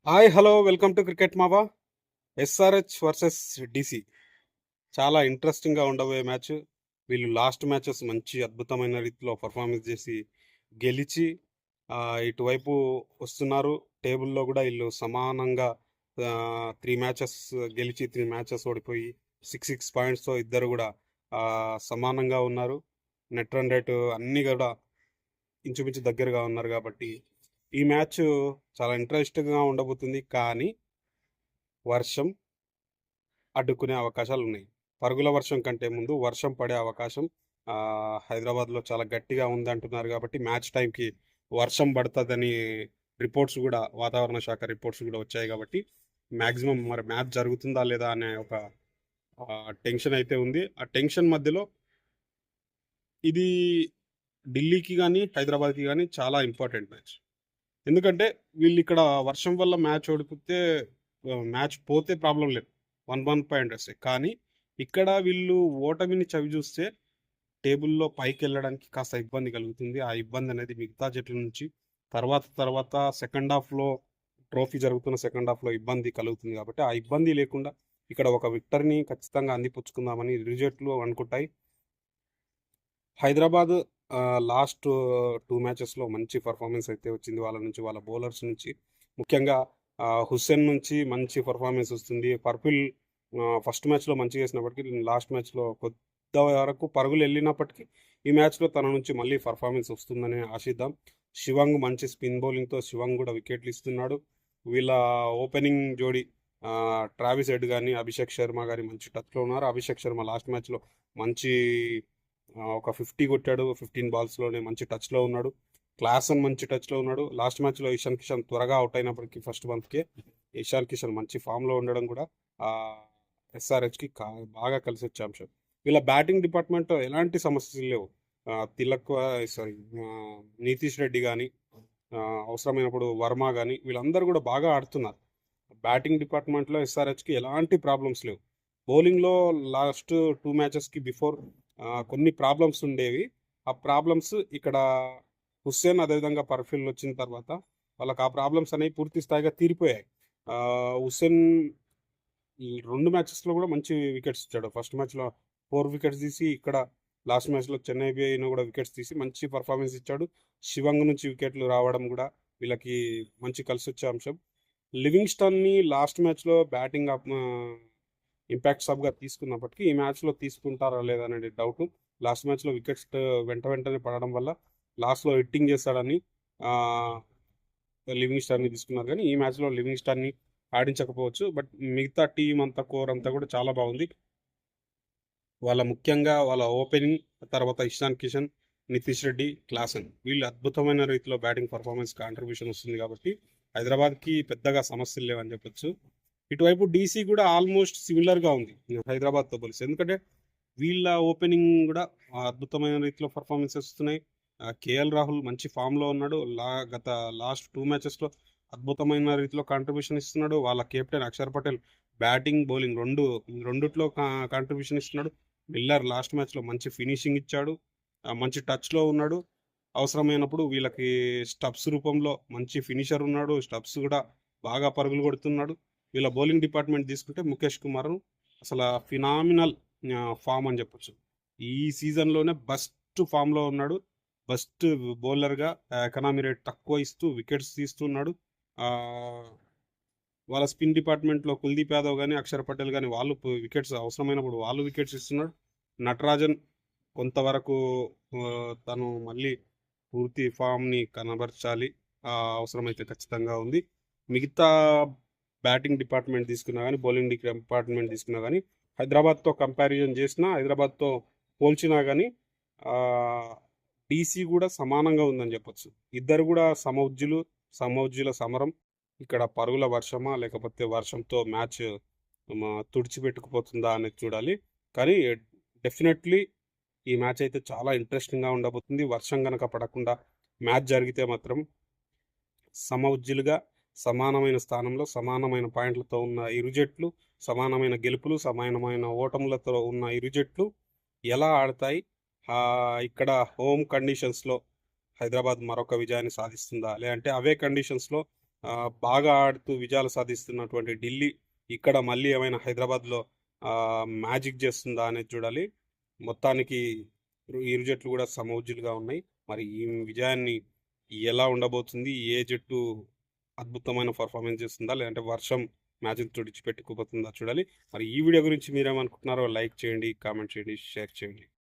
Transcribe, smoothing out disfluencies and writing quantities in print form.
Hi hello welcome to cricket మావా. SRH versus DC చాలా ఇంట్రెస్టింగ్గా ఉండబోయే మ్యాచ్. వీళ్ళు లాస్ట్ మ్యాచెస్ మంచి అద్భుతమైన రీతిలో పర్ఫార్మెన్స్ చేసి గెలిచి ఇటువైపు వస్తున్నారు. టేబుల్లో కూడా వీళ్ళు సమానంగా 3 మ్యాచెస్ గెలిచి 3 మ్యాచెస్ ఓడిపోయి 6 పాయింట్స్తో ఇద్దరు కూడా సమానంగా ఉన్నారు. నెట్ రన్ రేటు అన్నీ కూడా ఇంచుమించు దగ్గరగా ఉన్నారు కాబట్టి ఈ మ్యాచ్ చాలా ఇంట్రెస్టింగ్గా ఉండబోతుంది. కానీ వర్షం అడ్డుకునే అవకాశాలు ఉన్నాయి. పరుగుల వర్షం కంటే ముందు వర్షం పడే అవకాశం హైదరాబాద్లో చాలా గట్టిగా ఉందంటున్నారు కాబట్టి మ్యాచ్ టైంకి వర్షం పడుతుందని రిపోర్ట్స్ కూడా వాతావరణ శాఖ రిపోర్ట్స్ కూడా వచ్చాయి కాబట్టి మ్యాక్సిమం మరి మ్యాచ్ జరుగుతుందా లేదా అనే ఒక టెన్షన్ అయితే ఉంది. ఆ టెన్షన్ మధ్యలో ఇది ఢిల్లీకి కానీ హైదరాబాద్కి కానీ చాలా ఇంపార్టెంట్ మ్యాచ్. ఎందుకంటే వీళ్ళు ఇక్కడ వర్షం వల్ల మ్యాచ్ ఓడిపోతే మ్యాచ్ పోతే ప్రాబ్లం లేదు, 1 పాయింట్ వస్తాయి. కానీ ఇక్కడ వీళ్ళు ఓటమిని చవి చూస్తే టేబుల్లో పైకి వెళ్ళడానికి కాస్త ఇబ్బంది కలుగుతుంది. ఆ ఇబ్బంది అనేది మిగతా జట్ల నుంచి తర్వాత సెకండ్ హాఫ్లో ట్రోఫీ జరుగుతున్న సెకండ్ హాఫ్లో ఇబ్బంది కలుగుతుంది కాబట్టి ఆ ఇబ్బంది లేకుండా ఇక్కడ ఒక విక్టర్ని ఖచ్చితంగా అందిపుచ్చుకుందామని ఇరు జట్లు అనుకుంటాయి. హైదరాబాద్ లాస్ట్ 2 మ్యాచెస్లో మంచి పర్ఫార్మెన్స్ అయితే వచ్చింది వాళ్ళ నుంచి, వాళ్ళ బౌలర్స్ నుంచి. ముఖ్యంగా హుస్సేన్ నుంచి మంచి పర్ఫార్మెన్స్ వస్తుంది. పర్పిల్ ఫస్ట్ మ్యాచ్లో మంచిగా చేసినప్పటికీ లాస్ట్ మ్యాచ్లో కొద్ది వరకు పరుగులు వెళ్ళినప్పటికీ ఈ మ్యాచ్లో తన నుంచి మళ్ళీ పర్ఫార్మెన్స్ వస్తుందని ఆశిద్దాం. శివంగ్ మంచి స్పిన్ బౌలింగ్తో శివంగ్ కూడా వికెట్లు ఇస్తున్నాడు. వీళ్ళ ఓపెనింగ్ జోడీ ట్రావిస్ హెడ్ కానీ అభిషేక్ శర్మ గారి మంచి టచ్లో ఉన్నారు. అభిషేక్ శర్మ లాస్ట్ మ్యాచ్లో మంచి ఒక 50 కొట్టాడు. 15 బాల్స్లోనే మంచి టచ్లో ఉన్నాడు. క్లాసన్ మంచి టచ్లో ఉన్నాడు. లాస్ట్ మ్యాచ్లో ఇషాన్ కిషన్ త్వరగా అవుట్ అయినప్పటికీ ఫస్ట్ బంత్కే ఇషాన్ కిషన్ మంచి ఫామ్లో ఉండడం కూడా ఎస్ఆర్హెచ్కి బాగా కలిసి వచ్చే అంశం. వీళ్ళ బ్యాటింగ్ డిపార్ట్మెంట్ ఎలాంటి సమస్యలు లేవు. తిలక్ సారీ నితీష్ రెడ్డి కానీ అవసరమైనప్పుడు వర్మ కానీ వీళ్ళందరూ కూడా బాగా ఆడుతున్నారు. బ్యాటింగ్ డిపార్ట్మెంట్లో ఎస్ఆర్హెచ్కి ఎలాంటి ప్రాబ్లమ్స్ లేవు. బౌలింగ్లో లాస్ట్ 2 మ్యాచెస్కి బిఫోర్ కొన్ని ప్రాబ్లమ్స్ ఉండేవి. ఆ ప్రాబ్లమ్స్ ఇక్కడ హుస్సేన్ అదేవిధంగా పర్ఫిల్ వచ్చిన తర్వాత వాళ్ళకి ఆ ప్రాబ్లమ్స్ అనేవి పూర్తి స్థాయిగా తీరిపోయాయి. హుస్సేన్ ఈ 2 మ్యాచెస్లో కూడా మంచి వికెట్స్ ఇచ్చాడు. ఫస్ట్ మ్యాచ్లో 4 వికెట్స్ తీసి ఇక్కడ లాస్ట్ మ్యాచ్లో చెన్నై అయినా కూడా వికెట్స్ తీసి మంచి పర్ఫార్మెన్స్ ఇచ్చాడు. శివంగ్ నుంచి వికెట్లు రావడం కూడా వీళ్ళకి మంచి కలిసి వచ్చే అంశం. లివింగ్స్టన్ని లాస్ట్ మ్యాచ్లో బ్యాటింగ్ ఇంపాక్ట్ సబ్గా తీసుకున్నప్పటికీ ఈ మ్యాచ్లో తీసుకుంటారా లేదా అనేది డౌట్. లాస్ట్ మ్యాచ్లో వికెట్స్ వెంటనే పడడం వల్ల లాస్ట్లో హిట్టింగ్ చేస్తాడని లివింగ్స్టన్ని తీసుకున్నారు. కానీ ఈ మ్యాచ్లో లివింగ్స్టన్ని ఆడించకపోవచ్చు. బట్ మిగతా టీం అంతా కోర్ అంతా కూడా చాలా బాగుంది. ముఖ్యంగా వాళ్ళ ఓపెనింగ్, తర్వాత ఇషాన్ కిషన్, నితీష్ రెడ్డి, క్లాసన్ వీళ్ళు అద్భుతమైన రీతిలో బ్యాటింగ్ పర్ఫార్మెన్స్ కాంట్రిబ్యూషన్ వస్తుంది కాబట్టి హైదరాబాద్కి పెద్దగా సమస్యలు లేవని చెప్పొచ్చు. ఇటువైపు డీసీ కూడా ఆల్మోస్ట్ సిమిలర్గా ఉంది హైదరాబాద్తో పోలిసి. ఎందుకంటే వీళ్ళ ఓపెనింగ్ కూడా అద్భుతమైన రీతిలో పర్ఫార్మెన్స్ వస్తున్నాయి. కేఎల్ రాహుల్ మంచి ఫామ్లో ఉన్నాడు. గత లాస్ట్ 2 మ్యాచెస్లో అద్భుతమైన రీతిలో కాంట్రిబ్యూషన్ ఇస్తున్నాడు. వాళ్ళ captain Akshar Patel batting bowling రెండిట్లో కాంట్రిబ్యూషన్ ఇస్తున్నాడు. మిల్లర్ లాస్ట్ మ్యాచ్లో మంచి ఫినిషింగ్ ఇచ్చాడు. మంచి టచ్లో ఉన్నాడు. అవసరమైనప్పుడు వీళ్ళకి స్టబ్స్ రూపంలో మంచి ఫినిషర్ ఉన్నాడు. స్టబ్స్ కూడా బాగా పరుగులు కొడుతున్నాడు. వీళ్ళ బౌలింగ్ డిపార్ట్మెంట్ తీసుకుంటే ముఖేష్ కుమార్ అసలు ఫినామినల్ ఫామ్ అని చెప్పొచ్చు. ఈ సీజన్లోనే బెస్ట్ ఫామ్లో ఉన్నాడు. బెస్ట్ బౌలర్గా ఎకనామీ రేట్ తక్కువ ఇస్తూ వికెట్స్ తీస్తున్నాడు. వాళ్ళ స్పిన్ డిపార్ట్మెంట్లో కుల్దీప్ యాదవ్ కానీ అక్షర్ పటేల్ కానీ వాళ్ళు వికెట్స్ అవసరమైనప్పుడు వాళ్ళు వికెట్స్ ఇస్తున్నాడు. నటరాజన్ కొంతవరకు తను మళ్ళీ పూర్తి ఫామ్ని కనబరచాలి, అవసరమైతే ఖచ్చితంగా ఉంది. మిగతా బ్యాటింగ్ డిపార్ట్మెంట్ తీసుకున్నా కానీ బౌలింగ్ డిపార్ట్మెంట్ తీసుకున్నా కానీ హైదరాబాద్తో కంపారిజన్ చేసినా, హైదరాబాద్తో పోల్చినా కానీ డీసీ కూడా సమానంగా ఉందని చెప్పొచ్చు. ఇద్దరు కూడా సమౌజ్జుల సమరం. ఇక్కడ పరుగుల వర్షమా లేకపోతే వర్షంతో మ్యాచ్ తుడిచిపెట్టుకుపోతుందా అనేది చూడాలి. కానీ డెఫినెట్లీ ఈ మ్యాచ్ అయితే చాలా ఇంట్రెస్టింగ్గా ఉండబోతుంది. వర్షం కనుక పడకుండా మ్యాచ్ జరిగితే మాత్రం సమఉజ్జులుగా సమానమైన స్థానంలో సమానమైన పాయింట్లతో ఉన్న ఇరు జట్లు, సమానమైన గెలుపులు సమానమైన ఓటములతో ఉన్న ఇరు జట్లు ఎలా ఆడతాయి, ఇక్కడ హోమ్ కండిషన్స్లో హైదరాబాద్ మరొక విజయాన్ని సాధిస్తుందా, లేదంటే అవే కండిషన్స్లో బాగా ఆడుతూ విజయాలు సాధిస్తున్నటువంటి ఢిల్లీ ఇక్కడ మళ్ళీ ఏమైనా హైదరాబాద్‌లో మ్యాజిక్ చేస్తుందా అనేది చూడాలి. మొత్తానికి ఇరు జట్లు కూడా సమవుజ్జులుగా ఉన్నాయి. మరి ఈ విజయాన్ని ఎలా ఉండబోతుంది? ఏ జట్టు అద్భుతమైన పర్ఫార్మెన్స్ చేస్తుందా? లేదంటే వర్షం మ్యాచ్‌ని తుడిచిపెట్టుకుపోతుందా చూడాలి. మరి ఈ వీడియో గురించి మీరేమనుకుంటున్నారో లైక్ చేయండి, కామెంట్ చేయండి, షేర్ చేయండి.